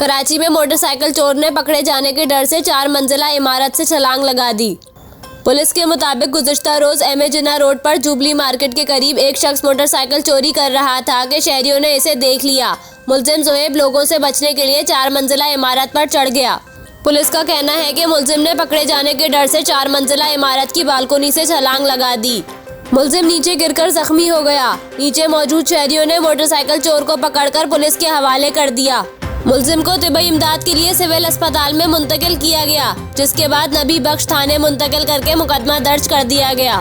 कराची में मोटरसाइकिल चोर ने पकड़े जाने के डर से 4 मंजिला इमारत से छलांग लगा दी। पुलिस के मुताबिक गुज़िश्ता रोज एम ए जिन्ना रोड पर जुबली मार्केट के करीब एक शख्स मोटरसाइकिल चोरी कर रहा था कि शहरियों ने इसे देख लिया। मुलजिम ज़ोएब लोगों से बचने के लिए 4 मंजिला इमारत पर चढ़ गया। पुलिस का कहना है कि मुलजिम ने पकड़े जाने के डर से 4 मंजिला इमारत की बालकोनी से छलांग लगा दी। मुलजिम नीचे गिरकर जख्मी हो गया। नीचे मौजूद शहरियों ने मोटरसाइकिल चोर को पकड़कर पुलिस के हवाले कर दिया। मुलजिम को तिब्बी इमदाद के लिए सिविल अस्पताल में मुंतकिल किया गया, जिसके बाद नबी बख्श थाने मुंतकिल करके मुकदमा दर्ज कर दिया गया।